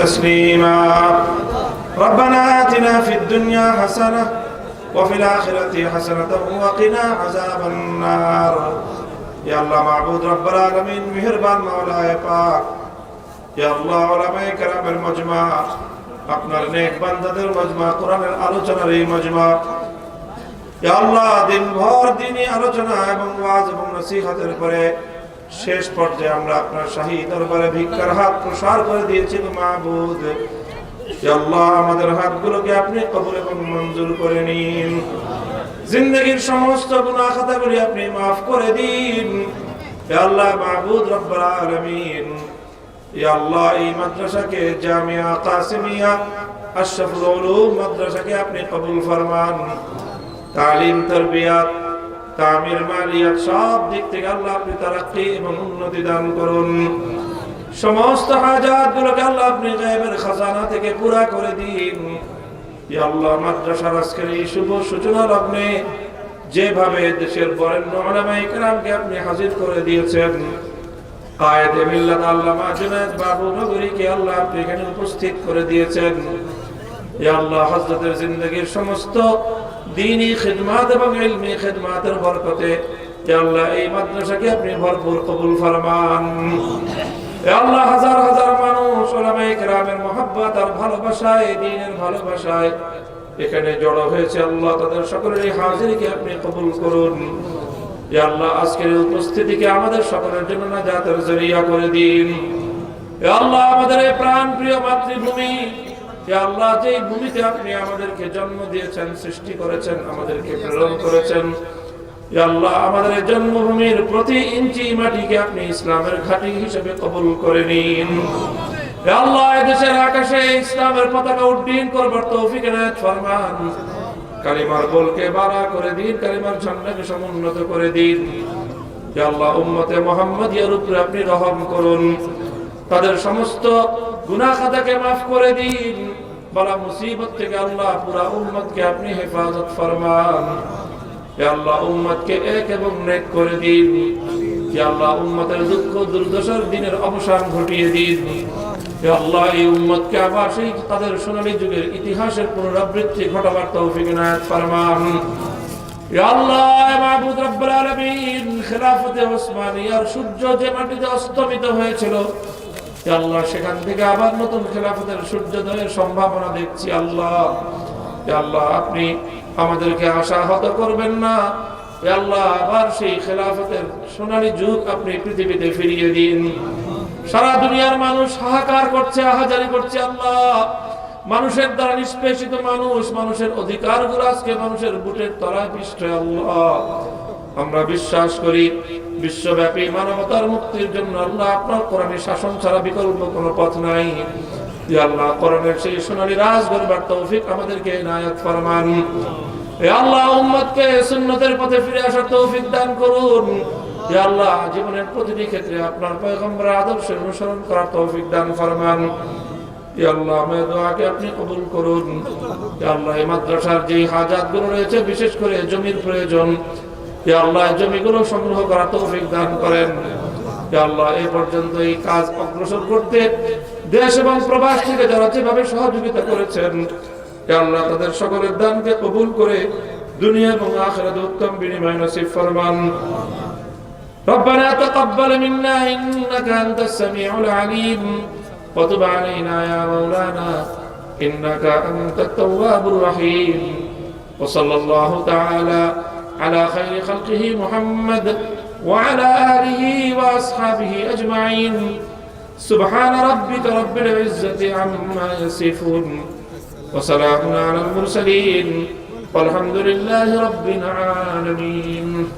تسليما ربنا آتنا في الدنيا حسنة وفي الآخرة حسنة وقنا عذاب النار يا الله معبود رب العالمين مهربان مولاي পাক يا الله علماء کرام المجمع আপনার নেক বান্দাদের মজমা কোরআনের আলোচনার এই মজমা ইয়া আল্লাহ দিনভর দ্বীনি আলোচনা এবং ওয়াজ এবং নসিহতের পরে শেষ পর্যায়ে আমরা আপনার শাহী দরবারে ভিক্ষার হাত প্রসার করে দিয়েছি মাবুদ ইয়া আল্লাহ আমাদের হাতগুলোকে আপনি কবুল এবং মঞ্জুর করে নিন জিন্দেগীর সমস্ত গুনাহ খাতাগুলি আপনি maaf করে দিন ইয়া আল্লাহ মাবুদ রব্বুল আলামিন ইয়া আল্লাহ এই মাদ্রাসাকে জামিয়া কাসিমিয়া আশরাফুল উলুম মাদ্রাসাকে আপনি কবুল ফরমান তালিম তারবিয়াত তামির মালিয়াত সব দিক থেকে আল্লাহ আপনি তারাক্কি এবং উন্নতি দান করুন সমস্ত হাজাতগুলোকে আল্লাহ আপনি গায়বের খাজানা থেকে পুরা করে দিন ইয়া আল্লাহ মাদ্রাসার আজকের এই শুভ সূচনা লগ্নে যেভাবে দেশের বরেণ্য উলামায়ে কেরামকে আপনি হাজির করে দিয়েছেন কায়েদে মিল্লাত আল্লামা জুনায়েদ বাবু নগরীকে আল্লাহ আপনি এখানে উপস্থিত করে দিয়েছেন ইয়া আল্লাহ হযরতের জিন্দেগীর সমস্ত দ্বীনি খিদমাত এবং ইলমি খিদমাতের বরকতে ইয়া আল্লাহ এই মাদ্রাসাকে আপনি ভরপুর কবুল ফরমান ইয়া আল্লাহ হাজার হাজার মানুষ উলামায়ে কেরামের মহব্বত আর ভালোবাসায় দ্বীনের ভালোবাসায় এখানে জড়ো হয়েছে আল্লাহ তাদের সকলের এই হাজিরিকে আপনি কবুল করুন ইয়া আল্লাহ আজকের উপস্থিতিকে আমাদের সকলের জন্য নাজাতের জরিয়া করে দিন ইয়া আল্লাহ আমাদের এই প্রাণপ্রিয় মাতৃভূমি ইয়া আল্লাহ যেই ভূমিতে আপনি আমাদেরকে জন্ম দিয়েছেন সৃষ্টি করেছেন আমাদেরকে প্রেরণ করেছেন ইয়া আল্লাহ আমাদের এই জন্মভূমির প্রতি ইঞ্চি মাটিকে আপনি ইসলামের ঘাঁটি হিসেবে কবুল করে নিন ইয়া আল্লাহ এই দেশের আকাশে ইসলামের পতাকা উড্ডীন করবার তৌফিক এনায়েত ফরমান কালিমার বলকে বাড়া করে দিন কালিমার ঝান্ডাকে সমুন্নত করে দিন ইয়া আল্লাহ উম্মতে মুহাম্মাদিয়ার উপরে আপনি রহম করুন তাদের সমস্ত গুনাহ খাতাকে maaf করে দিন বালা মুসিবত থেকে আল্লাহ পুরা উম্মতকে আপনি হেফাজত ফরমান ইয়া আল্লাহ উম্মতকে এক এবং নেক করে দিন ইয়া আল্লাহ উম্মতের দুঃখ দুর্দশার দিনের অবসান ঘটিয়ে দিন ইয়া আল্লাহ এই উম্মতকে আবার সেই তাদের সোনালী যুগের ইতিহাসের পুনরাবৃত্তি ঘটাবার তৌফিক এনায়েত ফরমান ইয়া আল্লাহ মাবুদ রব্বুল আলামিন খিলাফতে ওসমানিয়ার সূর্য যে মাটিতে অস্তমিত হয়েছিল ইয়া আল্লাহ সেখান থেকে আবার নতুন খিলাফতের সূর্যোদয়ের সম্ভাবনা দেখছি আল্লাহ ইয়া আল্লাহ আপনি আমাদেরকে আশাহত করবেন না ইয়া আল্লাহ আবার সেই খিলাফতের সোনালী যুগ আপনি পৃথিবীতে ফিরিয়ে দিন সারা দুনিয়ার মানুষ হাহাকার করছে আহাজারি করছে আল্লাহ মানুষের দ্বারা নিষ্পেষিত মানুষ মানুষের অধিকারগুলো আজকে মানুষের বুটের তলায় পিষ্টে আল্লাহ আমরা বিশ্বাস করি বিশ্বব্যাপী মানবতার মুক্তির জন্য আল্লাহ আপনার কোরআনের শাসন ছাড়া বিকল্প কোনো পথ নাই ইয়া আল্লাহ কোরআনের সেই সোনালী রাজ গড়বার তৌফিক আমাদেরকে ইনায়াত ফরমান ইয়া আল্লাহ উম্মতকে সুন্নতের পথে ফিরে আসার তৌফিক দান করুন ইয়া আল্লাহ জীবনের প্রতিটি ক্ষেত্রে আপনার পয়গম্বরের আদর্শের অনুসরণ করার তৌফিক দান ফরমান ইয়া আল্লাহ আমাদের দোয়াকে আপনি কবুল করুন ইয়া আল্লাহ এই মাদ্রাসার যে হাজাতগুলো রয়েছে বিশেষ করে জমির প্রয়োজন ইয়া আল্লাহ জমিগুলো সংগ্রহ করার তৌফিক দান করেন ইয়া আল্লাহ এই পর্যন্ত এই কাজ অগ্রসর করতে দেশ এবং প্রবাস থেকে যারা যেভাবে সহযোগিতা করেছেন ইয়া আল্লাহ তাদের সকলের দানকে কবুল করে দুনিয়া এবং আখিরাতে উত্তম বিনিময় নসিব ফরমান ربنا تقبل منا إنك أنت السميع العليم وتب علينا يا مولانا إنك أنت التواب الرحيم وصلى الله تعالى على خير خلقه محمد وعلى آله وأصحابه أجمعين سبحان ربك رب العزة عما يصفون وسلام على المرسلين والحمد لله رب العالمين